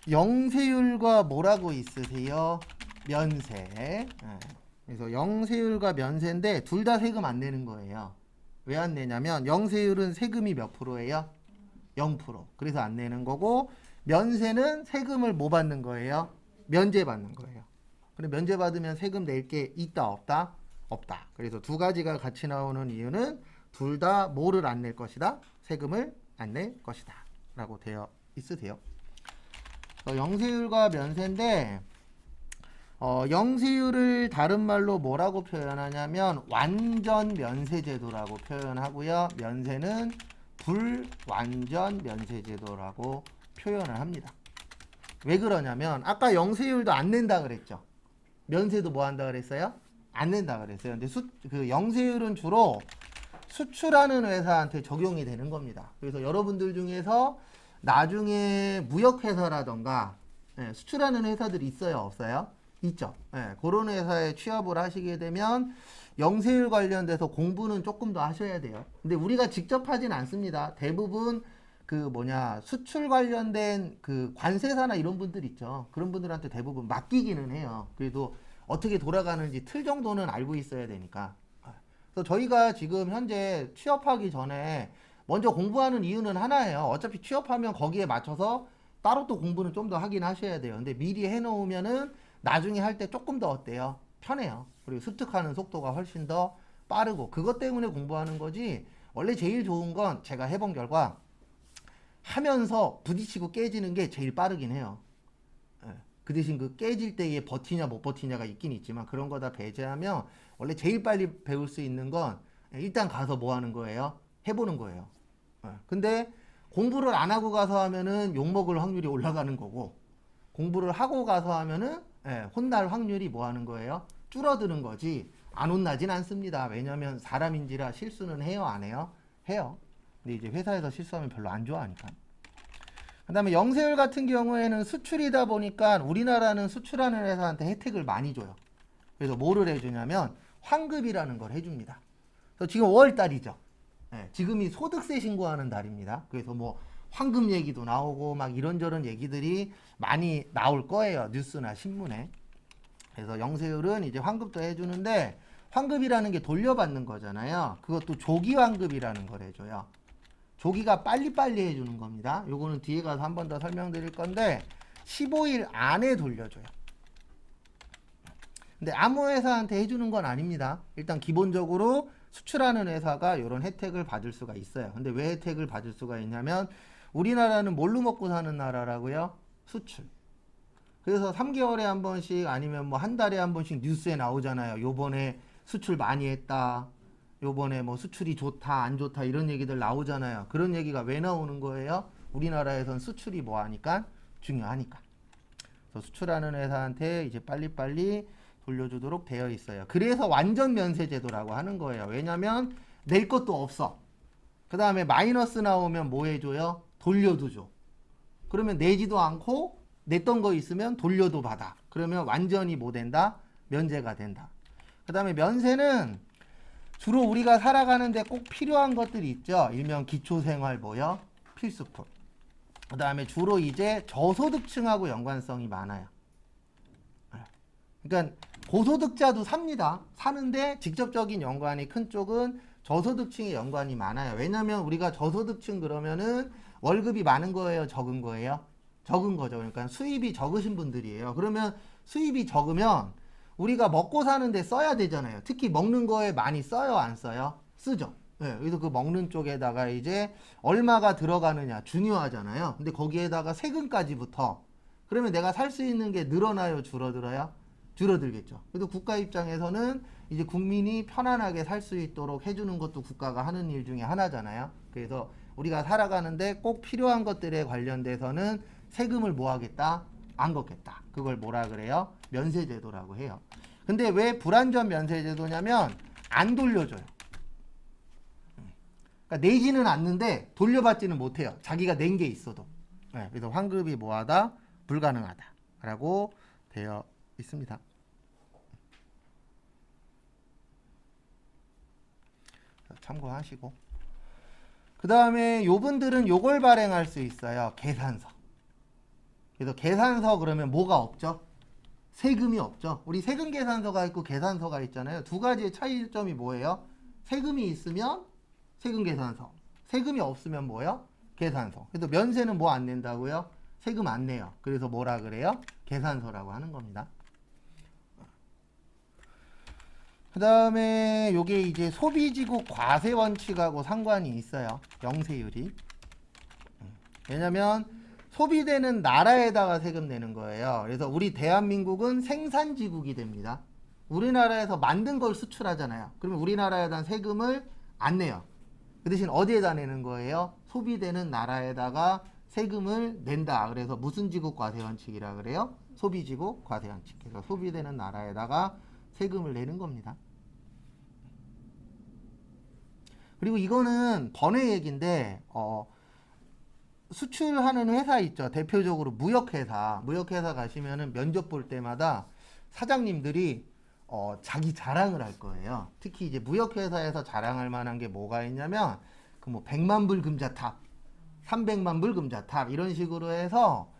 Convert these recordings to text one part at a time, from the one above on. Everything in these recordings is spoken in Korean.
영세율과 뭐라고 있으세요? 면세. 예. 그래서 영세율과 면세인데 둘 다 세금 안 내는 거예요. 왜 안 내냐면 영세율은 세금이 몇 프로예요? 0%. 그래서 안 내는 거고 면세는 세금을 뭐 받는 거예요? 면제 받는 거예요. 근데 면제 받으면 세금 낼 게 있다 없다? 없다. 그래서 두 가지가 같이 나오는 이유는 둘 다 뭐를 안 낼 것이다? 세금을 안 낼 것이다. 라고 되어 있으세요. 영세율과 면세인데 영세율을 다른 말로 뭐라고 표현하냐면 완전 면세제도라고 표현하고요. 면세는 불완전 면세제도라고 표현을 합니다. 왜 그러냐면 아까 영세율도 안 낸다 그랬죠. 면세도 뭐 한다 그랬어요? 안 낸다 그랬어요. 근데 그 영세율은 주로 수출하는 회사한테 적용이 되는 겁니다. 그래서 여러분들 중에서 나중에 무역회사라던가 수출하는 회사들이 있어요? 없어요? 있죠. 그런 회사에 취업을 하시게 되면 영세율 관련돼서 공부는 조금 더 하셔야 돼요. 근데 우리가 직접 하진 않습니다. 대부분 수출 관련된 그 관세사나 이런 분들 있죠. 그런 분들한테 대부분 맡기기는 해요. 그래도 어떻게 돌아가는지 틀 정도는 알고 있어야 되니까. 그래서 저희가 지금 현재 취업하기 전에 먼저 공부하는 이유는 하나예요. 어차피 취업하면 거기에 맞춰서 따로 또 공부는 좀 더 하긴 하셔야 돼요. 근데 미리 해놓으면은 나중에 할 때 조금 더 어때요? 편해요. 그리고 습득하는 속도가 훨씬 더 빠르고 그것 때문에 공부하는 거지. 원래 제일 좋은 건 제가 해본 결과 하면서 부딪히고 깨지는 게 제일 빠르긴 해요. 그 대신 그 깨질 때에 버티냐 못 버티냐가 있긴 있지만 그런 거 다 배제하면 원래 제일 빨리 배울 수 있는 건 일단 가서 뭐 하는 거예요? 해보는 거예요. 근데 공부를 안 하고 가서 하면은 욕먹을 확률이 올라가는 거고 공부를 하고 가서 하면은 혼날 확률이 뭐 하는 거예요? 줄어드는 거지 안 혼나진 않습니다. 왜냐면 사람인지라 실수는 해요 안 해요? 해요. 근데 이제 회사에서 실수하면 별로 안 좋아하니까. 그 다음에 영세율 같은 경우에는 수출이다 보니까 우리나라는 수출하는 회사한테 혜택을 많이 줘요. 그래서 뭐를 해주냐면 환급이라는 걸 해줍니다. 그래서 지금 5월달이죠. 지금이 소득세 신고하는 달입니다. 그래서 뭐 환급 얘기도 나오고 막 이런저런 얘기들이 많이 나올 거예요. 뉴스나 신문에. 그래서 영세율은 이제 환급도 해주는데 환급이라는 게 돌려받는 거잖아요. 그것도 조기 환급이라는 걸 해줘요. 조기가 빨리빨리 해주는 겁니다. 요거는 뒤에 가서 한 번 더 설명드릴 건데 15일 안에 돌려줘요. 근데 아무 회사한테 해주는 건 아닙니다. 일단 기본적으로 수출하는 회사가 이런 혜택을 받을 수가 있어요. 근데 왜 혜택을 받을 수가 있냐면 우리나라는 뭘로 먹고 사는 나라라고요? 수출. 그래서 3개월에 한 번씩 아니면 뭐 한 달에 한 번씩 뉴스에 나오잖아요. 요번에 수출 많이 했다. 요번에 뭐 수출이 좋다 안 좋다 이런 얘기들 나오잖아요. 그런 얘기가 왜 나오는 거예요? 우리나라에선 수출이 뭐 하니까? 중요하니까. 그래서 수출하는 회사한테 이제 빨리빨리 돌려주도록 되어 있어요. 그래서 완전 면세 제도라고 하는 거예요. 왜냐면 낼 것도 없어. 그 다음에 마이너스 나오면 뭐 해줘요? 돌려도 줘. 그러면 내지도 않고 냈던 거 있으면 돌려도 받아. 그러면 완전히 뭐 된다? 면제가 된다. 그 다음에 면세는 주로 우리가 살아가는데 꼭 필요한 것들이 있죠. 일명 기초생활보험, 필수품. 그 다음에 주로 이제 저소득층하고 연관성이 많아요. 그러니까 고소득자도 삽니다. 사는데 직접적인 연관이 큰 쪽은 저소득층의 연관이 많아요. 왜냐면 우리가 저소득층 그러면은 월급이 많은 거예요, 적은 거예요? 적은 거죠. 그러니까 수입이 적으신 분들이에요. 그러면 수입이 적으면 우리가 먹고 사는데 써야 되잖아요. 특히 먹는 거에 많이 써요, 안 써요? 쓰죠. 그래서 그 먹는 쪽에다가 이제 얼마가 들어가느냐 중요하잖아요. 근데 거기에다가 세금까지 붙어. 그러면 내가 살 수 있는 게 늘어나요, 줄어들어요? 줄어들겠죠. 그래서 국가 입장에서는 이제 국민이 편안하게 살 수 있도록 해주는 것도 국가가 하는 일 중에 하나잖아요. 그래서 우리가 살아가는데 꼭 필요한 것들에 관련돼서는 세금을 뭐 하겠다? 안 걷겠다. 그걸 뭐라 그래요? 면세제도라고 해요. 근데 왜 불완전 면세제도냐면 안 돌려줘요. 그러니까 내지는 않는데 돌려받지는 못해요. 자기가 낸 게 있어도. 그래서 환급이 뭐하다? 불가능하다라고 되어 있습니다. 참고하시고. 그 다음에 요분들은 요걸 발행할 수 있어요. 계산서. 그래서 계산서 그러면 뭐가 없죠? 세금이 없죠. 우리 세금 계산서가 있고 계산서가 있잖아요. 두 가지의 차이점이 뭐예요? 세금이 있으면 세금 계산서, 세금이 없으면 뭐예요? 계산서. 그래서 면세는 뭐 안 낸다고요? 세금 안 내요. 그래서 뭐라 그래요? 계산서라고 하는 겁니다. 그 다음에 요게 이제 소비지국 과세 원칙하고 상관이 있어요. 영세율이. 왜냐면 소비되는 나라에다가 세금 내는 거예요. 그래서 우리 대한민국은 생산지국이 됩니다. 우리나라에서 만든 걸 수출하잖아요. 그러면 우리나라에다 세금을 안 내요. 그 대신 어디에다 내는 거예요? 소비되는 나라에다가 세금을 낸다. 그래서 무슨 지국 과세 원칙이라 그래요? 소비지국 과세 원칙. 그래서 소비되는 나라에다가 세금을 내는 겁니다. 그리고 이거는 번외 얘기인데 수출하는 회사 있죠. 대표적으로 무역회사. 무역회사 가시면은 면접 볼 때마다 사장님들이 자기 자랑을 할 거예요. 특히 이제 무역회사에서 자랑할 만한 게 뭐가 있냐면 그 뭐 100만 불 금자탑, 300만 불 금자탑 이런 식으로 해서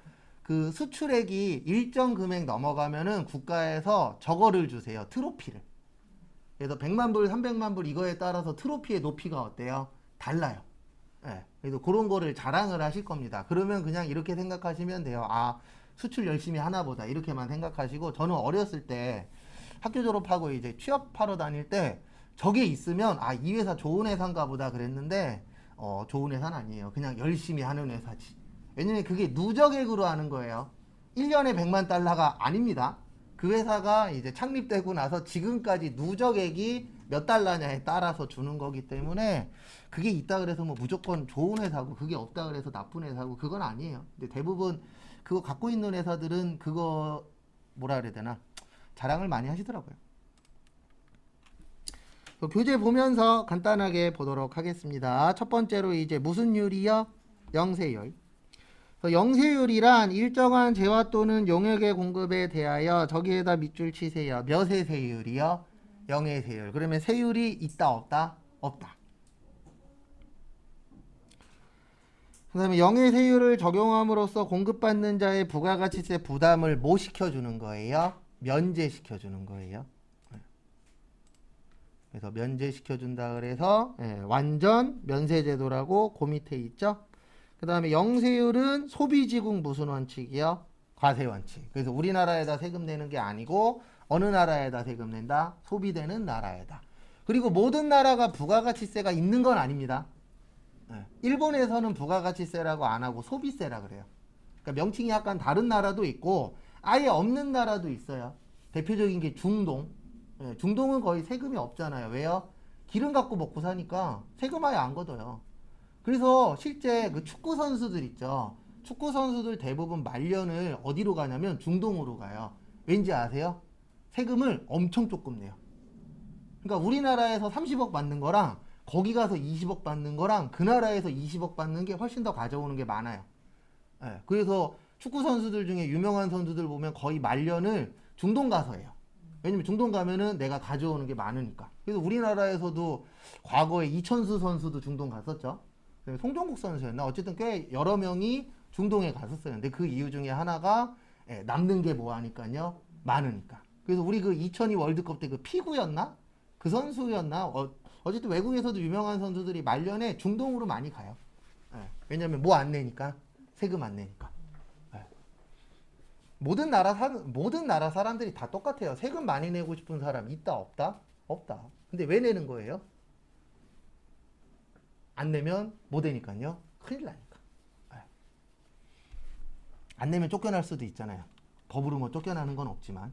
그 수출액이 일정 금액 넘어가면은 국가에서 저거를 주세요. 트로피를. 그래서 100만 불, 300만 불 이거에 따라서 트로피의 높이가 어때요? 달라요. 네, 그래서 그런 거를 자랑을 하실 겁니다. 그러면 그냥 이렇게 생각하시면 돼요. 아, 수출 열심히 하나 보다. 이렇게만 생각하시고, 저는 어렸을 때 학교 졸업하고 이제 취업하러 다닐 때 저게 있으면 아, 이 회사 좋은 회사인가 보다 그랬는데 좋은 회사는 아니에요. 그냥 열심히 하는 회사지. 왜냐면 그게 누적액으로 하는 거예요. 1년에 100만 달러가 아닙니다. 그 회사가 이제 창립되고 나서 지금까지 누적액이 몇 달러냐에 따라서 주는 거기 때문에 그게 있다 그래서 뭐 무조건 좋은 회사고 그게 없다 그래서 나쁜 회사고 그건 아니에요. 근데 대부분 그거 갖고 있는 회사들은 그거 뭐라 그래야 되나 자랑을 많이 하시더라고요. 교재 보면서 간단하게 보도록 하겠습니다. 첫 번째로 이제 무슨 율이요? 영세율. 영세율이란 일정한 재화 또는 용역의 공급에 대하여 저기에다 밑줄 치세요. 몇의 세율이요? 0의 세율. 그러면 세율이 있다 없다? 없다. 그 다음에 0의 세율을 적용함으로써 공급받는 자의 부가가치세 부담을 뭐 시켜주는 거예요? 면제시켜주는 거예요. 그래서 면제시켜준다 그래서 완전 면세제도라고 그 밑에 있죠. 그 다음에 영세율은 소비지국 무슨 원칙이요? 과세 원칙. 그래서 우리나라에다 세금 내는 게 아니고 어느 나라에다 세금 낸다? 소비되는 나라에다. 그리고 모든 나라가 부가가치세가 있는 건 아닙니다. 일본에서는 부가가치세라고 안 하고 소비세라 그래요. 그러니까 명칭이 약간 다른 나라도 있고 아예 없는 나라도 있어요. 대표적인 게 중동. 중동은 거의 세금이 없잖아요. 왜요? 기름 갖고 먹고 사니까 세금 아예 안 걷어요. 그래서 실제 그 축구 선수들 있죠. 축구 선수들 대부분 말년을 어디로 가냐면 중동으로 가요. 왠지 아세요? 세금을 엄청 조금 내요. 그러니까 우리나라에서 30억 받는 거랑 거기 가서 20억 받는 거랑 그 나라에서 20억 받는 게 훨씬 더 가져오는 게 많아요. 그래서 축구 선수들 중에 유명한 선수들 보면 거의 말년을 중동 가서 해요. 왜냐면 중동 가면은 내가 가져오는 게 많으니까. 그래서 우리나라에서도 과거에 이천수 선수도 중동 갔었죠. 송정국 선수였나? 어쨌든 꽤 여러 명이 중동에 갔었어요. 근데 그 이유 중에 하나가 남는 게 뭐하니까요? 많으니까. 그래서 우리 그 2002 월드컵 때 그 피구였나? 그 선수였나? 어쨌든 외국에서도 유명한 선수들이 말년에 중동으로 많이 가요. 왜냐면 뭐 안 내니까. 세금 안 내니까. 모든 나라 사람들이 다 똑같아요. 세금 많이 내고 싶은 사람 있다 없다? 없다. 근데 왜 내는 거예요? 안 내면 못 되니까요. 큰일 나니까. 안 내면 쫓겨날 수도 있잖아요. 법으로 뭐 쫓겨나는 건 없지만.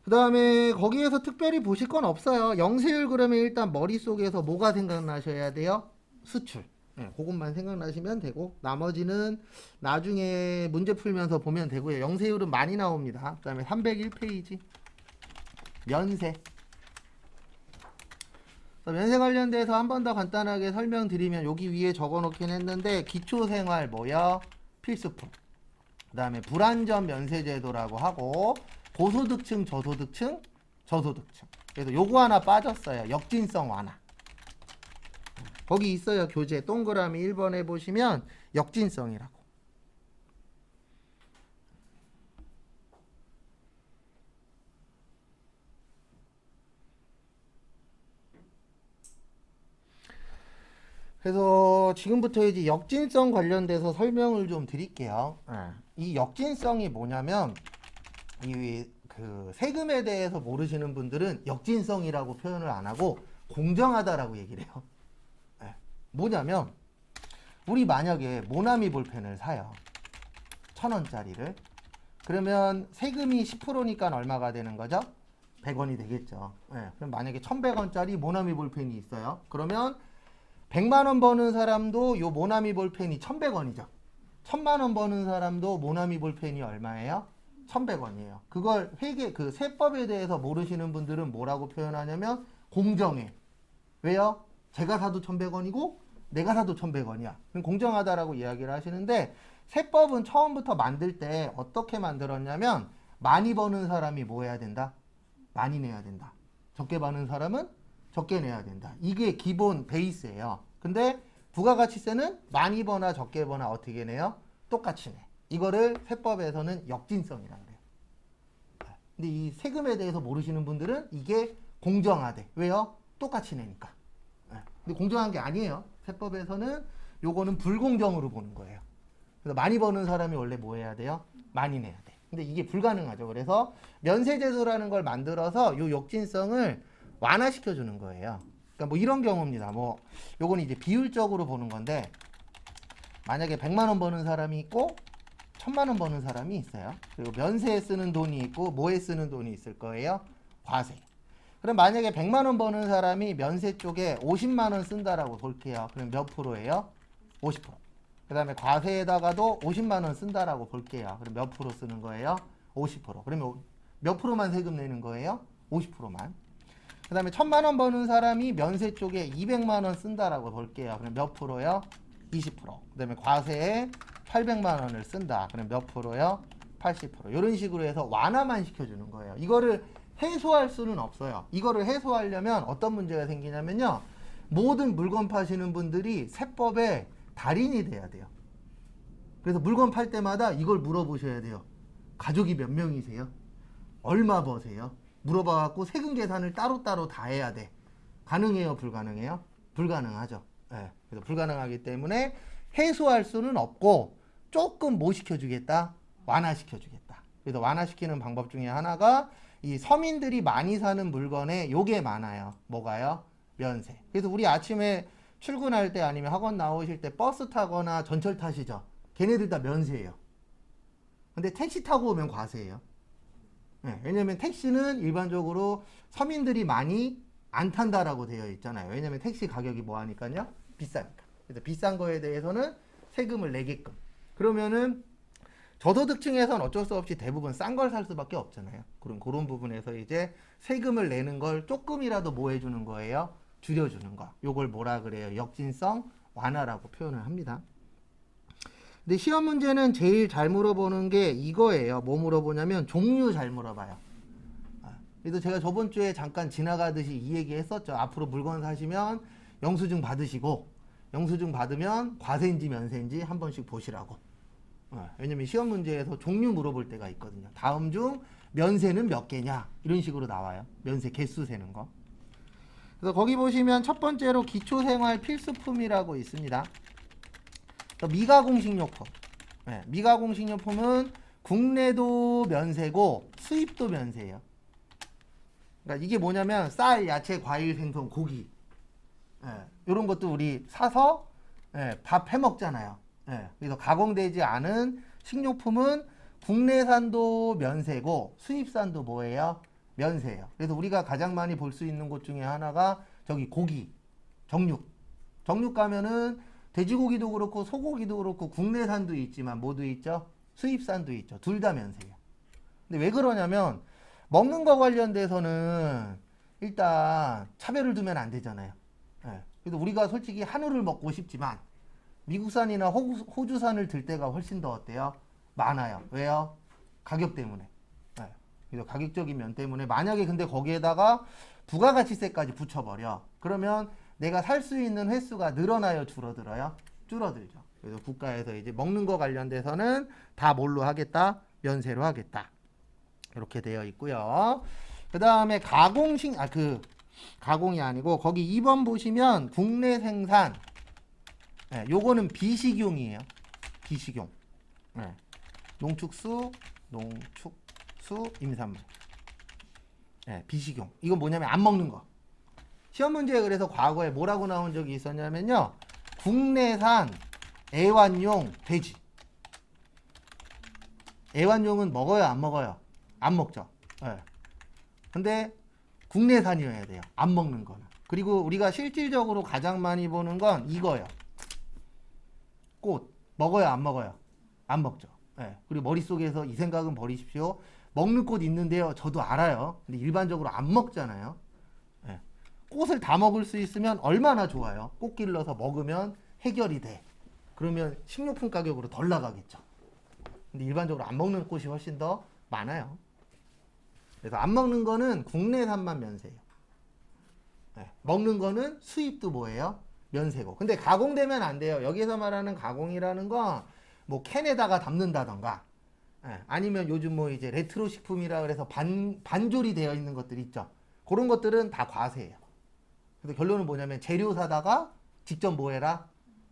그 다음에 거기에서 특별히 보실 건 없어요. 영세율 그러면 일단 머릿속에서 뭐가 생각나셔야 돼요? 수출. 그것만 생각나시면 되고 나머지는 나중에 문제 풀면서 보면 되고요. 영세율은 많이 나옵니다. 그 다음에 301페이지 면세. 면세 관련돼서 한 번 더 간단하게 설명드리면 여기 위에 적어놓긴 했는데 기초생활 뭐요? 필수품. 그 다음에 불완전 면세제도라고 하고 고소득층, 저소득층, 저소득층. 그래서 요거 하나 빠졌어요. 역진성 완화. 거기 있어요. 교재 동그라미 1번에 보시면 역진성이라고. 그래서 지금부터 이제 역진성 관련돼서 설명을 좀 드릴게요. 이 역진성이 뭐냐면 이 그 세금에 대해서 모르시는 분들은 역진성이라고 표현을 안 하고 공정하다라고 얘기를 해요. 뭐냐면 우리 만약에 모나미 볼펜을 사요. 1,000원짜리를. 그러면 세금이 10%니까 얼마가 되는 거죠? 100원이 되겠죠. 그럼 만약에 1,100원짜리 모나미 볼펜이 있어요. 그러면 100만 원 버는 사람도 요 모나미 볼펜이 1,100원이죠. 1,000만 원 버는 사람도 모나미 볼펜이 얼마예요? 1,100원이에요. 그걸 그 세법에 대해서 모르시는 분들은 뭐라고 표현하냐면 공정해. 왜요? 제가 사도 1,100원이고 내가 사도 1,100원이야. 그럼 공정하다라고 이야기를 하시는데 세법은 처음부터 만들 때 어떻게 만들었냐면 많이 버는 사람이 뭐 해야 된다? 많이 내야 된다. 적게 버는 사람은 적게 내야 된다. 이게 기본 베이스예요. 근데 부가가치세는 많이 버나 적게 버나 어떻게 내요? 똑같이 내. 이거를 세법에서는 역진성이라고 그래요. 근데 이 세금에 대해서 모르시는 분들은 이게 공정하대. 왜요? 똑같이 내니까. 근데 공정한 게 아니에요. 세법에서는 요거는 불공정으로 보는 거예요. 그래서 많이 버는 사람이 원래 뭐 해야 돼요? 많이 내야 돼. 근데 이게 불가능하죠. 그래서 면세제도라는 걸 만들어서 요 역진성을 완화시켜 주는 거예요. 그러니까 뭐 이런 경우입니다. 뭐 요건 이제 비율적으로 보는 건데 만약에 100만 원 버는 사람이 있고 1,000만 원 버는 사람이 있어요. 그리고 면세에 쓰는 돈이 있고 뭐에 쓰는 돈이 있을 거예요? 과세. 그럼 만약에 100만 원 버는 사람이 면세 쪽에 50만 원 쓴다라고 볼게요. 그럼 몇 프로예요? 50%. 그 다음에 과세에다가도 50만 원 쓴다라고 볼게요. 그럼 몇 프로 쓰는 거예요? 50%. 그러면 몇 프로만 세금 내는 거예요? 50%만. 그 다음에 1,000만 원 버는 사람이 면세 쪽에 200만 원 쓴다라고 볼게요. 그럼 몇 프로요? 20%. 그 다음에 과세에 800만 원을 쓴다. 그럼 몇 프로요? 80%. 이런 식으로 해서 완화만 시켜주는 거예요. 이거를 해소할 수는 없어요. 이거를 해소하려면 어떤 문제가 생기냐면요. 모든 물건 파시는 분들이 세법의 달인이 돼야 돼요. 그래서 물건 팔 때마다 이걸 물어보셔야 돼요. 가족이 몇 명이세요? 얼마 버세요? 물어봐갖고 세금 계산을 따로따로 다 해야 돼. 가능해요? 불가능해요? 불가능하죠. 그래서 불가능하기 때문에 해소할 수는 없고 조금 뭐 시켜주겠다? 완화시켜주겠다. 그래서 완화시키는 방법 중에 하나가 이 서민들이 많이 사는 물건에 요게 많아요. 뭐가요? 면세. 그래서 우리 아침에 출근할 때 아니면 학원 나오실 때 버스 타거나 전철 타시죠? 걔네들 다 면세예요. 근데 택시 타고 오면 과세예요. 왜냐면 택시는 일반적으로 서민들이 많이 안 탄다라고 되어 있잖아요. 왜냐면 택시 가격이 뭐 하니까요? 비싸니까. 그래서 비싼 거에 대해서는 세금을 내게끔. 그러면은 저소득층에서는 어쩔 수 없이 대부분 싼 걸 살 수밖에 없잖아요. 그런 부분에서 이제 세금을 내는 걸 조금이라도 뭐 해주는 거예요? 줄여주는 거. 요걸 뭐라 그래요? 역진성 완화라고 표현을 합니다. 근데 시험 문제는 제일 잘 물어보는 게 이거예요. 뭐 물어보냐면 종류 잘 물어봐요. 그래서 제가 저번 주에 잠깐 지나가듯이 이 얘기 했었죠. 앞으로 물건 사시면 영수증 받으시고 영수증 받으면 과세인지 면세인지 한 번씩 보시라고. 왜냐면 시험 문제에서 종류 물어볼 때가 있거든요. 다음 중 면세는 몇 개냐 이런 식으로 나와요. 면세 개수 세는 거. 그래서 거기 보시면 첫 번째로 기초생활 필수품이라고 있습니다. 미가공식료품. 미가공식료품은 국내도 면세고 수입도 면세예요. 그러니까 이게 뭐냐면 쌀, 야채, 과일, 생선, 고기 이런 것도 우리 사서 밥 해 먹잖아요. 그래서 가공되지 않은 식료품은 국내산도 면세고 수입산도 뭐예요? 면세예요. 그래서 우리가 가장 많이 볼 수 있는 곳 중에 하나가 저기 고기, 정육 가면은 돼지고기도 그렇고 소고기도 그렇고 국내산도 있지만 뭐도 있죠? 수입산도 있죠. 둘 다 면세예요. 근데 왜 그러냐면 먹는 거 관련돼서는 일단 차별을 두면 안 되잖아요. 그래서 우리가 솔직히 한우를 먹고 싶지만 미국산이나 호주산을 들 때가 훨씬 더 어때요? 많아요. 왜요? 가격 때문에. 그래서 가격적인 면 때문에 만약에 근데 거기에다가 부가가치세까지 붙여버려. 그러면 내가 살 수 있는 횟수가 늘어나요? 줄어들어요? 줄어들죠. 그래서 국가에서 이제 먹는 거 관련돼서는 다 뭘로 하겠다? 면세로 하겠다. 이렇게 되어 있고요. 그 다음에 가공이 아니고 거기 2번 보시면 국내 생산 네, 요거는 비식용이에요. 비식용. 네. 농축수, 임산물. 네, 비식용. 이건 뭐냐면 안 먹는 거. 시험 문제에 그래서 과거에 뭐라고 나온 적이 있었냐면요. 국내산 애완용 돼지. 애완용은 먹어요, 안 먹어요? 안 먹죠. 네. 근데 국내산이어야 돼요. 안 먹는 거는. 그리고 우리가 실질적으로 가장 많이 보는 건 이거예요. 꽃. 먹어요, 안 먹어요? 안 먹죠. 네. 그리고 머릿속에서 이 생각은 버리십시오. 먹는 꽃 있는데요. 저도 알아요. 근데 일반적으로 안 먹잖아요. 네. 꽃을 다 먹을 수 있으면 얼마나 좋아요. 꽃 길러서 먹으면 해결이 돼. 그러면 식료품 가격으로 덜 나가겠죠. 근데 일반적으로 안 먹는 꽃이 훨씬 더 많아요. 그래서 안 먹는 거는 국내산만 면세예요. 네. 먹는 거는 수입도 뭐예요? 면세고. 근데 가공되면 안 돼요. 여기서 말하는 가공이라는 건 뭐 캔에다가 담는다던가, 아니면 요즘 뭐 이제 레트로 식품이라 그래서 반조리 되어 있는 것들 있죠. 그런 것들은 다 과세예요. 그래서 결론은 뭐냐면 재료 사다가 직접 뭐 해라?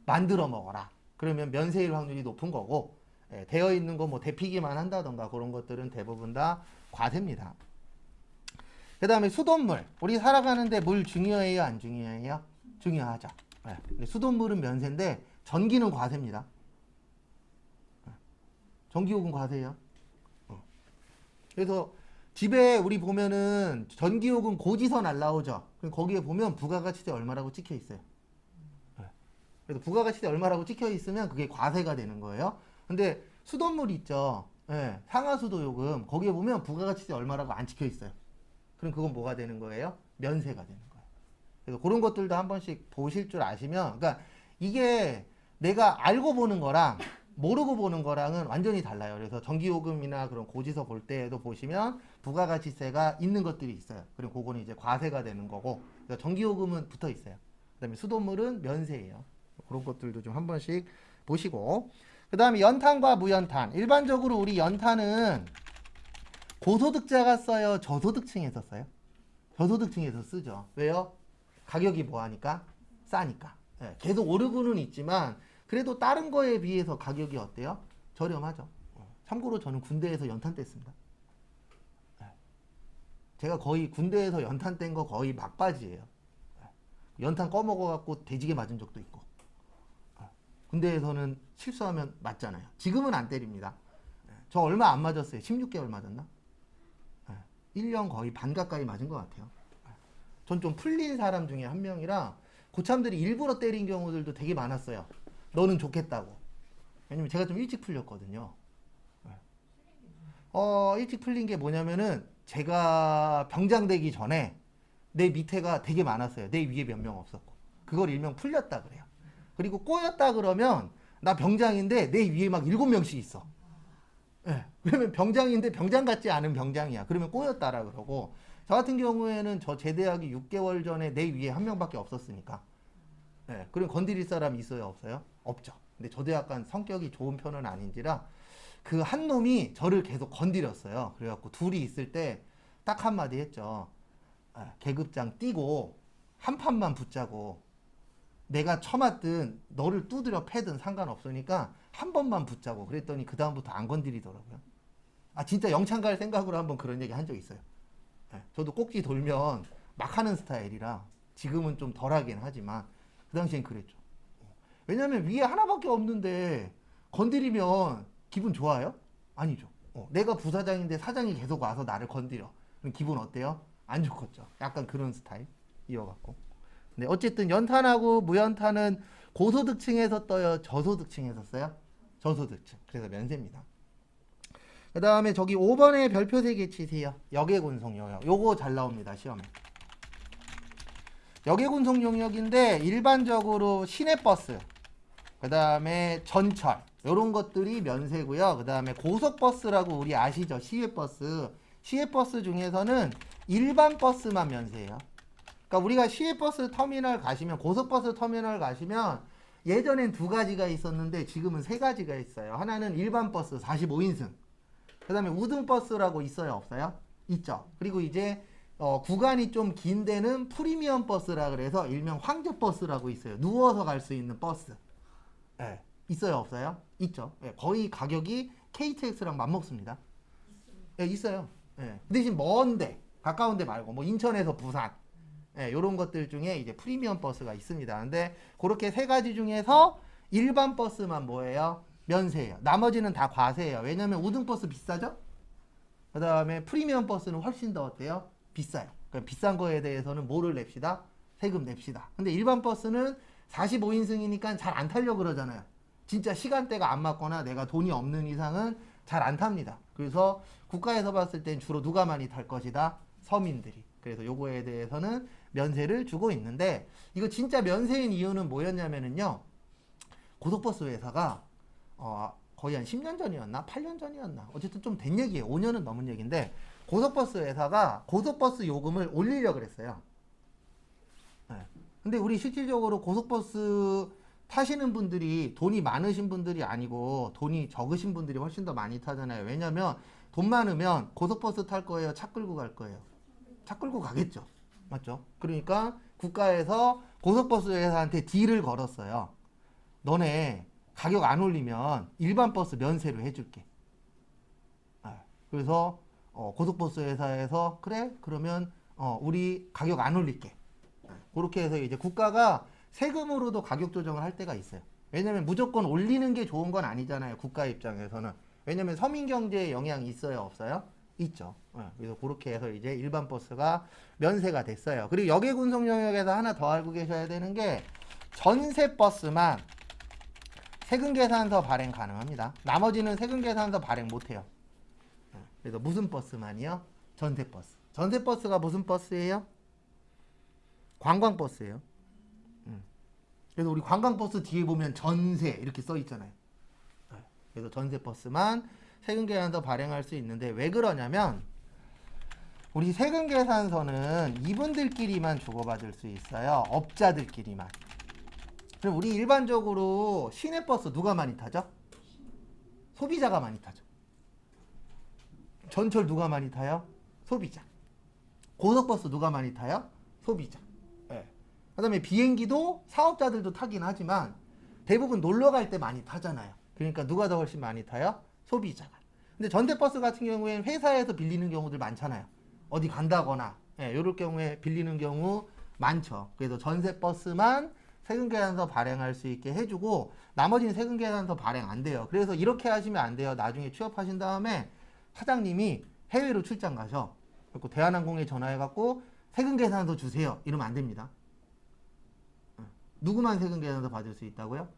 만들어 먹어라. 그러면 면세일 확률이 높은 거고, 되어 있는 거 뭐 데피기만 한다던가 그런 것들은 대부분 다 과세입니다. 그 다음에 수돗물. 우리 살아가는데 물 중요해요, 안 중요해요? 중요하죠. 근데 수돗물은 면세인데 전기는 과세입니다. 전기요금 과세예요. 그래서 집에 우리 보면은 전기요금 고지서 날라오죠. 그럼 거기에 보면 부가가치세 얼마라고 찍혀 있어요. 그래서 부가가치세 얼마라고 찍혀 있으면 그게 과세가 되는 거예요. 근데 수돗물 있죠. 상하수도요금 거기에 보면 부가가치세 얼마라고 안 찍혀 있어요. 그럼 그건 뭐가 되는 거예요? 면세가 되는 거예요. 그래서 그런 것들도 한 번씩 보실 줄 아시면, 그러니까 이게 내가 알고 보는 거랑 모르고 보는 거랑은 완전히 달라요. 그래서 전기요금이나 그런 고지서 볼 때에도 보시면 부가가치세가 있는 것들이 있어요. 그리고 그거는 이제 과세가 되는 거고, 그래서 전기요금은 붙어 있어요. 그다음에 수돗물은 면세예요. 그런 것들도 좀 한 번씩 보시고, 그다음에 연탄과 무연탄. 일반적으로 우리 연탄은 고소득자가 써요, 저소득층에서 써요? 저소득층에서 쓰죠. 왜요? 가격이 뭐하니까? 싸니까. 계속 오르고는 있지만 그래도 다른 거에 비해서 가격이 어때요? 저렴하죠. 참고로 저는 군대에서 연탄 뗐습니다. 제가 거의 군대에서 연탄 뗀 거 거의 막바지예요. 연탄 꺼먹어갖고 돼지게 맞은 적도 있고. 군대에서는 실수하면 맞잖아요. 지금은 안 때립니다. 저 얼마 안 맞았어요. 16개월 맞았나? 1년 거의 반 가까이 맞은 것 같아요. 전 좀 풀린 사람 중에 한 명이라 고참들이 일부러 때린 경우들도 되게 많았어요. 너는 좋겠다고. 왜냐면 제가 좀 일찍 풀렸거든요. 일찍 풀린 게 뭐냐면은 제가 병장 되기 전에 내 밑에가 되게 많았어요. 내 위에 몇 명 없었고. 그걸 일명 풀렸다 그래요. 그리고 꼬였다 그러면 나 병장인데 내 위에 막 7명씩 있어. 그러면 병장인데 병장 같지 않은 병장이야. 그러면 꼬였다라 그러고, 저 같은 경우에는 저 제대하기 6개월 전에 내 위에 한 명밖에 없었으니까. 그럼 건드릴 사람이 있어요, 없어요? 없죠. 근데 저도 약간 성격이 좋은 편은 아닌지라 그 한 놈이 저를 계속 건드렸어요. 그래갖고 둘이 있을 때 딱 한마디 했죠. 계급장 띄고 한 판만 붙자고. 내가 처맞든 너를 두드려 패든 상관없으니까 한 번만 붙자고. 그랬더니 그 다음부터 안 건드리더라고요. 진짜 영창 갈 생각으로 한번 그런 얘기 한 적 있어요. 저도 꼭지 돌면 막 하는 스타일이라 지금은 좀 덜하긴 하지만 그 당시엔 그랬죠. 왜냐면 위에 하나밖에 없는데 건드리면 기분 좋아요? 아니죠. 내가 부사장인데 사장이 계속 와서 나를 건드려. 그럼 기분 어때요? 안 좋겠죠. 약간 그런 스타일 이어갖고. 근데 어쨌든 연탄하고 무연탄은 고소득층에서 떠요, 저소득층에서 써요? 저소득층. 그래서 면세입니다. 그 다음에 저기 5번에 별표 3개 치세요. 역외군속 용역. 요거 잘 나옵니다, 시험에. 역외군속 용역인데 일반적으로 시내버스, 그 다음에 전철, 요런 것들이 면세고요. 그 다음에 고속버스라고 우리 아시죠? 시외버스. 시외버스 중에서는 일반 버스만 면세예요. 그러니까 우리가 시외버스 터미널 가시면, 고속버스 터미널 가시면 예전엔 2가지가 있었는데 지금은 3가지가 있어요. 하나는 일반 버스 45인승. 그 다음에 우등버스라고 있어요, 없어요? 있죠. 그리고 이제 구간이 좀 긴 데는 프리미엄 버스라 그래서 일명 황제버스라고 있어요. 누워서 갈 수 있는 버스. 예, 있어요, 없어요? 있죠. 예, 거의 가격이 KTX랑 맞먹습니다. 예, 있어요. 예. 그 대신 먼데, 가까운 데 말고, 뭐 인천에서 부산, 예, 요런 것들 중에 이제 프리미엄 버스가 있습니다. 근데 그렇게 세 가지 중에서 일반 버스만 뭐예요? 면세예요. 나머지는 다 과세예요. 왜냐면 우등버스 비싸죠? 그 다음에 프리미엄 버스는 훨씬 더 어때요? 비싸요. 그러니까 비싼 거에 대해서는 뭐를 냅시다? 세금 냅시다. 근데 일반 버스는 45인승이니까 잘 안 타려고 그러잖아요. 진짜 시간대가 안 맞거나 내가 돈이 없는 이상은 잘 안 탑니다. 그래서 국가에서 봤을 땐 주로 누가 많이 탈 것이다? 서민들이. 그래서 요거에 대해서는 면세를 주고 있는데 이거 진짜 면세인 이유는 뭐였냐면은요. 고속버스 회사가 거의 한 10년 전이었나? 8년 전이었나? 어쨌든 좀 된 얘기예요. 5년은 넘은 얘기인데 고속버스 회사가 고속버스 요금을 올리려고 그랬어요. 네. 근데 우리 실질적으로 고속버스 타시는 분들이 돈이 많으신 분들이 아니고 돈이 적으신 분들이 훨씬 더 많이 타잖아요. 왜냐면 돈 많으면 고속버스 탈 거예요? 차 끌고 갈 거예요? 차 끌고 가겠죠. 맞죠? 그러니까 국가에서 고속버스 회사한테 딜을 걸었어요. 너네 가격 안 올리면 일반 버스 면세로 해줄게. 그래서 고속버스 회사에서 그래? 그러면 우리 가격 안 올릴게. 그렇게 해서 이제 국가가 세금으로도 가격 조정을 할 때가 있어요. 왜냐면 무조건 올리는 게 좋은 건 아니잖아요. 국가 입장에서는. 왜냐면 서민 경제에 영향이 있어요, 없어요? 있죠. 그래서 그렇게 해서 이제 일반 버스가 면세가 됐어요. 그리고 역외군속 영역에서 하나 더 알고 계셔야 되는 게 전세 버스만 세금 계산서 발행 가능합니다. 나머지는 세금 계산서 발행 못해요. 그래서 무슨 버스만이요? 전세 버스. 전세 버스가 무슨 버스예요? 관광 버스예요. 그래서 우리 관광 버스 뒤에 보면 전세 이렇게 써 있잖아요. 그래서 전세 버스만 세금 계산서 발행할 수 있는데 왜 그러냐면 우리 세금 계산서는 이분들끼리만 주고받을 수 있어요. 업자들끼리만. 그럼 우리 일반적으로 시내버스 누가 많이 타죠? 소비자가 많이 타죠. 전철 누가 많이 타요? 소비자. 고속버스 누가 많이 타요? 소비자. 네. 그 다음에 비행기도 사업자들도 타긴 하지만 대부분 놀러 갈 때 많이 타잖아요. 그러니까 누가 더 훨씬 많이 타요? 소비자가. 근데 전세버스 같은 경우에는 회사에서 빌리는 경우들 많잖아요. 어디 간다거나 이럴 경우에 빌리는 경우 많죠. 그래서 전세버스만 세금계산서 발행할 수 있게 해주고 나머지는 세금계산서 발행 안 돼요. 그래서 이렇게 하시면 안 돼요. 나중에 취업하신 다음에 사장님이 해외로 출장 가셔. 그리고 대한항공에 전화해갖고 세금계산서 주세요. 이러면 안 됩니다. 누구만 세금계산서 받을 수 있다고요?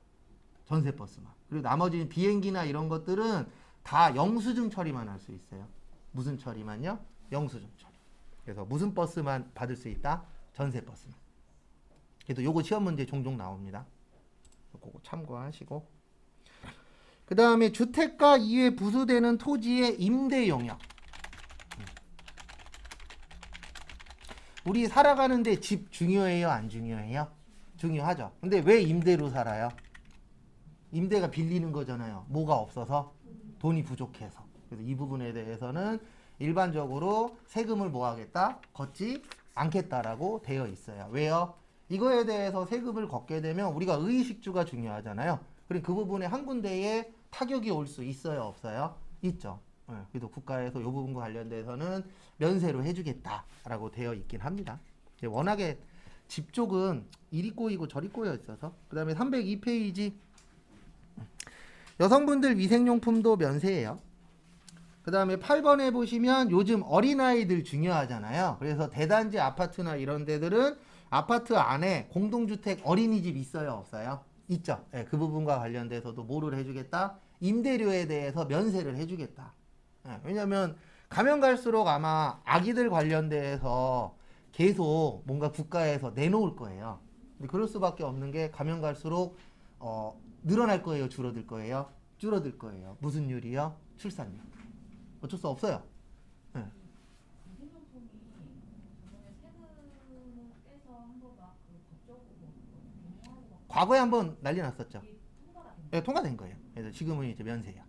전세버스만. 그리고 나머지는 비행기나 이런 것들은 다 영수증 처리만 할 수 있어요. 무슨 처리만요? 영수증 처리. 그래서 무슨 버스만 받을 수 있다? 전세버스만. 그래도 요거 시험 문제 종종 나옵니다. 그거 참고하시고. 그 다음에 주택가 이외 부수되는 토지의 임대 용역. 우리 살아가는데 집 중요해요? 안 중요해요? 중요하죠. 근데 왜 임대로 살아요? 임대가 빌리는 거잖아요. 뭐가 없어서? 돈이 부족해서. 그래서 이 부분에 대해서는 일반적으로 세금을 뭐 하겠다? 걷지 않겠다라고 되어 있어요. 왜요? 이거에 대해서 세금을 걷게 되면 우리가 의식주가 중요하잖아요. 그리고 그 부분에 한 군데에 타격이 올 수 있어요? 없어요? 있죠. 그래도 국가에서 이 부분과 관련돼서는 면세로 해주겠다라고 되어 있긴 합니다. 워낙에 집 쪽은 이리 꼬이고 저리 꼬여 있어서. 그 다음에 302페이지 여성분들 위생용품도 면세예요. 그 다음에 8번에 보시면 요즘 어린아이들 중요하잖아요. 그래서 대단지 아파트나 이런 데들은 아파트 안에 공동주택 어린이집 있어요? 없어요? 있죠. 네, 그 부분과 관련돼서도 뭐를 해주겠다? 임대료에 대해서 면세를 해주겠다. 네, 왜냐면 가면 갈수록 아마 아기들 관련돼서 계속 뭔가 국가에서 내놓을 거예요. 근데 그럴 수밖에 없는 게 가면 갈수록 늘어날 거예요? 줄어들 거예요? 줄어들 거예요. 무슨 율이요? 출산율. 어쩔 수 없어요. 네. 과거에 한번 난리 났었죠. 네, 통과된 거예요. 그래서 지금은 이제 면세야.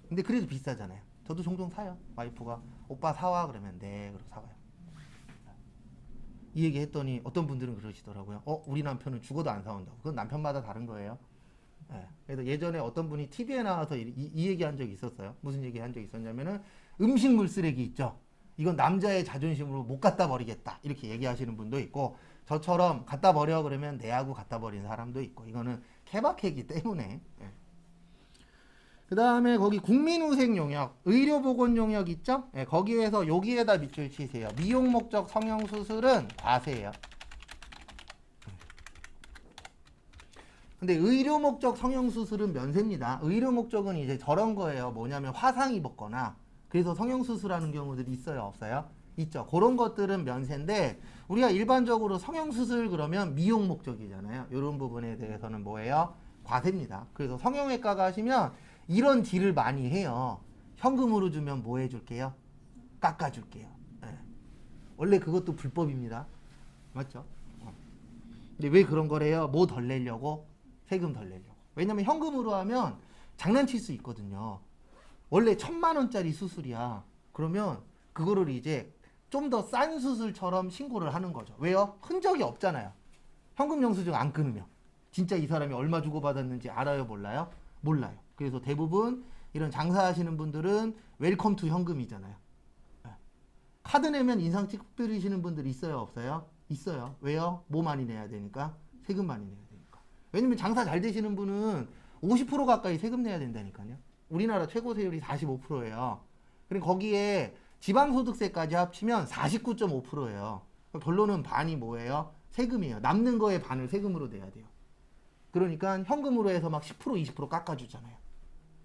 근데 그래도 비싸잖아요. 저도 종종 사요. 와이프가 오빠 사와 그러면 네, 그러고 사와요. 이 얘기 했더니 어떤 분들은 그러시더라고요. 우리 남편은 죽어도 안 사온다고. 그건 남편마다 다른 거예요. 예. 그래서 예전에 어떤 분이 TV에 나와서 이 얘기 한 적이 있었어요. 무슨 얘기 한 적이 있었냐면은 음식물 쓰레기 있죠. 이건 남자의 자존심으로 못 갖다 버리겠다. 이렇게 얘기하시는 분도 있고 저처럼 갖다 버려 그러면 내하고 갖다 버린 사람도 있고 이거는 케바케이기 때문에. 예. 그 다음에 거기 국민후생 용역, 의료보건 용역 있죠? 예, 거기에서 여기에다 밑줄 치세요. 미용 목적 성형수술은 과세예요. 근데 의료 목적 성형수술은 면세입니다. 의료 목적은 이제 저런 거예요. 뭐냐면 화상 입었거나 그래서 성형수술하는 경우들이 있어요, 없어요? 있죠. 그런 것들은 면세인데 우리가 일반적으로 성형수술 그러면 미용 목적이잖아요. 이런 부분에 대해서는 뭐예요? 과세입니다. 그래서 성형외과 가시면 이런 딜을 많이 해요. 현금으로 주면 뭐 해줄게요? 깎아줄게요. 네. 원래 그것도 불법입니다. 맞죠? 근데 왜 그런 거래요? 뭐 덜 내려고? 세금 덜 내려고. 왜냐면 현금으로 하면 장난칠 수 있거든요. 원래 1,000만 원짜리 수술이야. 그러면 그거를 이제 좀 더 싼 수술처럼 신고를 하는 거죠. 왜요? 흔적이 없잖아요. 현금 영수증 안 끊으면. 진짜 이 사람이 얼마 주고 받았는지 알아요? 몰라요? 몰라요. 그래서 대부분 이런 장사하시는 분들은 웰컴 투 현금이잖아요. 카드 내면 인상 찍으시는 분들 있어요? 없어요? 있어요. 왜요? 뭐 많이 내야 되니까? 세금 많이 내야 되니까. 왜냐면 장사 잘 되시는 분은 50% 가까이 세금 내야 된다니까요. 우리나라 최고 세율이 45%예요. 그리고 거기에 지방소득세까지 합치면 49.5%예요. 결론은 반이 뭐예요? 세금이에요. 남는 거에 반을 세금으로 내야 돼요. 그러니까 현금으로 해서 막 10% 20% 깎아주잖아요.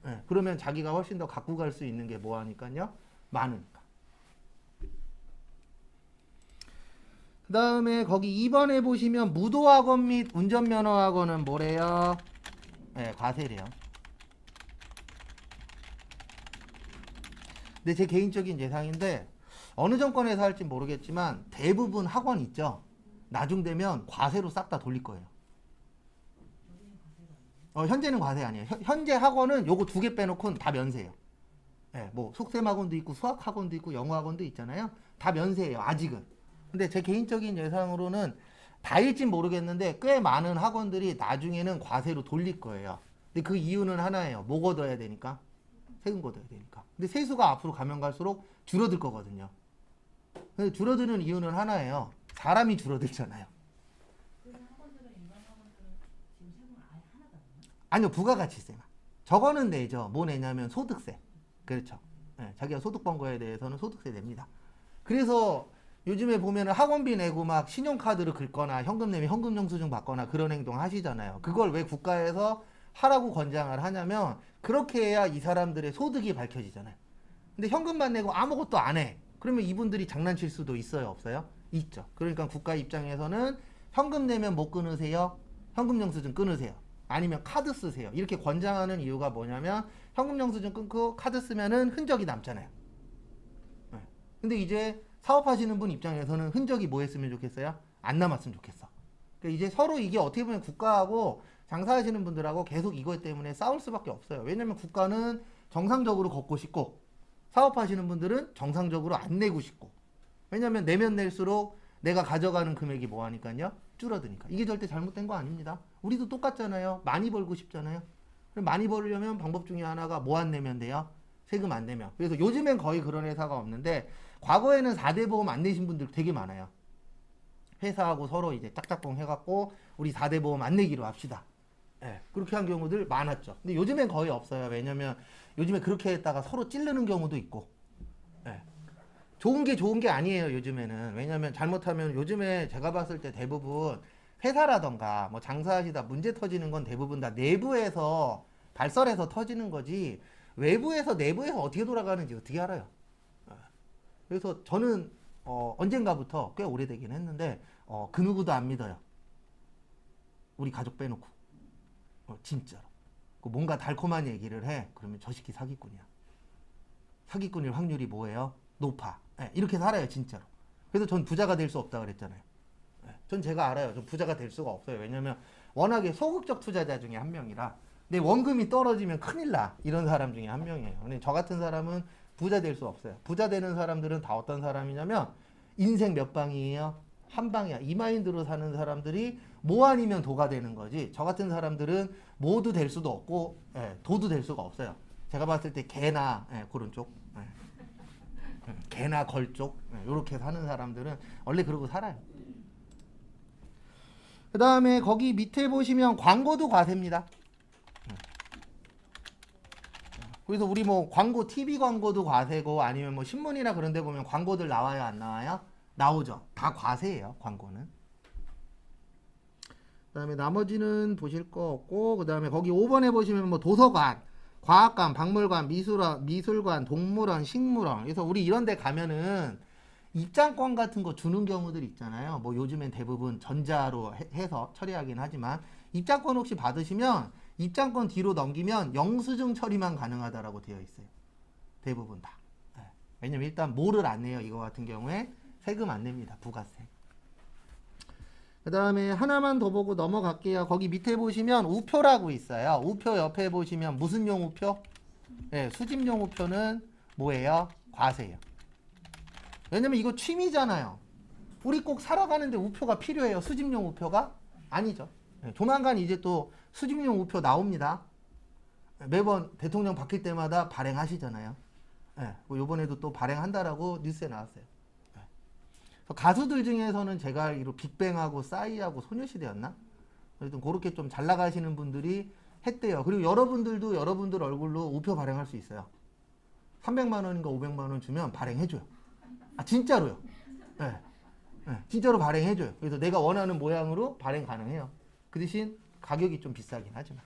네, 그러면 자기가 훨씬 더 갖고 갈 수 있는 게 뭐하니까요? 많으니까. 그 다음에 거기 2번에 보시면 무도학원 및 운전면허학원은 뭐래요? 네, 과세래요. 근데 제 개인적인 예상인데 어느 정권에서 할지 모르겠지만 대부분 학원 있죠? 나중 되면 과세로 싹 다 돌릴 거예요. 현재는 과세 아니에요. 현재 학원은 요거 2개 빼놓고는 다 면세예요. 네, 뭐 속셈 학원도 있고 수학 학원도 있고 영어 학원도 있잖아요. 다 면세예요. 아직은. 근데 제 개인적인 예상으로는 다일진 모르겠는데 꽤 많은 학원들이 나중에는 과세로 돌릴 거예요. 근데 그 이유는 하나예요. 뭐 걷어야 되니까? 세금 걷어야 되니까. 근데 세수가 앞으로 가면 갈수록 줄어들 거거든요. 근데 줄어드는 이유는 하나예요. 사람이 줄어들잖아요. 아니요, 부가가치세만. 저거는 내죠. 뭐 내냐면 소득세. 그렇죠. 네, 자기가 소득 번 거에 대해서는 소득세 냅니다. 그래서 요즘에 보면은 학원비 내고 막 신용카드를 긁거나 현금 내면 현금 영수증 받거나 그런 행동 하시잖아요. 그걸 왜 국가에서 하라고 권장을 하냐면 그렇게 해야 이 사람들의 소득이 밝혀지잖아요. 근데 현금만 내고 아무것도 안 해. 그러면 이분들이 장난칠 수도 있어요, 없어요? 있죠. 그러니까 국가 입장에서는 현금 내면 못 끊으세요? 현금 영수증 끊으세요. 아니면 카드 쓰세요. 이렇게 권장하는 이유가 뭐냐면 현금 영수증 끊고 카드 쓰면은 흔적이 남잖아요. 네. 근데 이제 사업하시는 분 입장에서는 흔적이 뭐 했으면 좋겠어요? 안 남았으면 좋겠어. 그러니까 이제 서로 이게 어떻게 보면 국가하고 장사하시는 분들하고 계속 이것 때문에 싸울 수밖에 없어요. 왜냐면 국가는 정상적으로 걷고 싶고 사업하시는 분들은 정상적으로 안 내고 싶고. 왜냐면 내면 낼수록 내가 가져가는 금액이 뭐 하니까요? 줄어드니까. 이게 절대 잘못된 거 아닙니다. 우리도 똑같잖아요. 많이 벌고 싶잖아요. 많이 벌려면 방법 중에 하나가 뭐 안 내면 돼요? 세금 안 내면. 그래서 요즘엔 거의 그런 회사가 없는데 과거에는 4대 보험 안 내신 분들 되게 많아요. 회사하고 서로 이제 짝짝꿍 해갖고 우리 4대 보험 안 내기로 합시다. 네, 그렇게 한 경우들 많았죠. 근데 요즘엔 거의 없어요. 왜냐면 요즘에 그렇게 했다가 서로 찌르는 경우도 있고. 네. 좋은 게 아니에요, 요즘에는. 왜냐면 잘못하면 요즘에 제가 봤을 때 대부분 회사라던가 뭐 장사하시다 문제 터지는 건 대부분 다 내부에서 발설해서 터지는 거지 외부에서 내부에서 어떻게 돌아가는지 어떻게 알아요? 그래서 저는 언젠가부터 꽤 오래되긴 했는데 그 누구도 안 믿어요. 우리 가족 빼놓고. 진짜로. 뭔가 달콤한 얘기를 해. 그러면 저 새끼 사기꾼이야. 사기꾼일 확률이 뭐예요? 높아. 네, 이렇게 살아요, 진짜로. 그래서 전 부자가 될 수 없다 그랬잖아요. 네, 전 제가 알아요. 전 부자가 될 수가 없어요. 왜냐면 워낙에 소극적 투자자 중에 한 명이라 내 원금이 떨어지면 큰일 나. 이런 사람 중에 한 명이에요. 근데 저 같은 사람은 부자 될 수 없어요. 부자 되는 사람들은 다 어떤 사람이냐면 인생 몇 방이에요? 한 방이야. 이 마인드로 사는 사람들이 뭐 아니면 도가 되는 거지. 저 같은 사람들은 뭐도 될 수도 없고 도도 될 수가 없어요. 제가 봤을 때 개나 그런 쪽, 개나 걸 쪽, 이렇게 사는 사람들은 원래 그러고 살아요. 그 다음에 거기 밑에 보시면 광고도 과세입니다. 그래서 우리 뭐 광고, TV 광고도 과세고 아니면 뭐 신문이나 그런 데 보면 광고들 나와요, 안 나와요? 나오죠. 다 과세예요, 광고는. 그 다음에 나머지는 보실 거 없고, 그 다음에 거기 5번에 보시면 뭐 도서관, 과학관, 박물관, 미술관, 동물원, 식물원. 그래서 우리 이런 데 가면은 입장권 같은 거 주는 경우들 있잖아요. 뭐 요즘엔 대부분 전자로 해서 처리하긴 하지만 입장권 혹시 받으시면 입장권 뒤로 넘기면 영수증 처리만 가능하다라고 되어 있어요. 대부분 다. 왜냐면 일단 뭐를 안 내요. 이거 같은 경우에 세금 안 냅니다. 부가세. 그 다음에 하나만 더 보고 넘어갈게요. 거기 밑에 보시면 우표라고 있어요. 우표 옆에 보시면 무슨 용 우표? 수집용 우표는 뭐예요? 과세예요. 왜냐면 이거 취미잖아요. 우리 꼭 살아가는데 우표가 필요해요. 수집용 우표가? 아니죠. 조만간 이제 또 수집용 우표 나옵니다. 매번 대통령 바뀔 때마다 발행하시잖아요. 요번에도 또 발행한다라고 뉴스에 나왔어요. 가수들 중에서는 제가 알기로 빅뱅하고 싸이하고 소녀시대였나? 하여튼 그렇게 좀 잘 나가시는 분들이 했대요. 그리고 여러분들도 여러분들 얼굴로 우표 발행할 수 있어요. 300만 원인가 500만 원 주면 발행해줘요. 아 진짜로요. 진짜로 발행해줘요. 그래서 내가 원하는 모양으로 발행 가능해요. 그 대신 가격이 좀 비싸긴 하지만.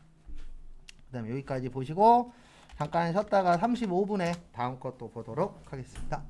그 다음에 여기까지 보시고 잠깐 쉬었다가 35분에 다음 것도 보도록 하겠습니다.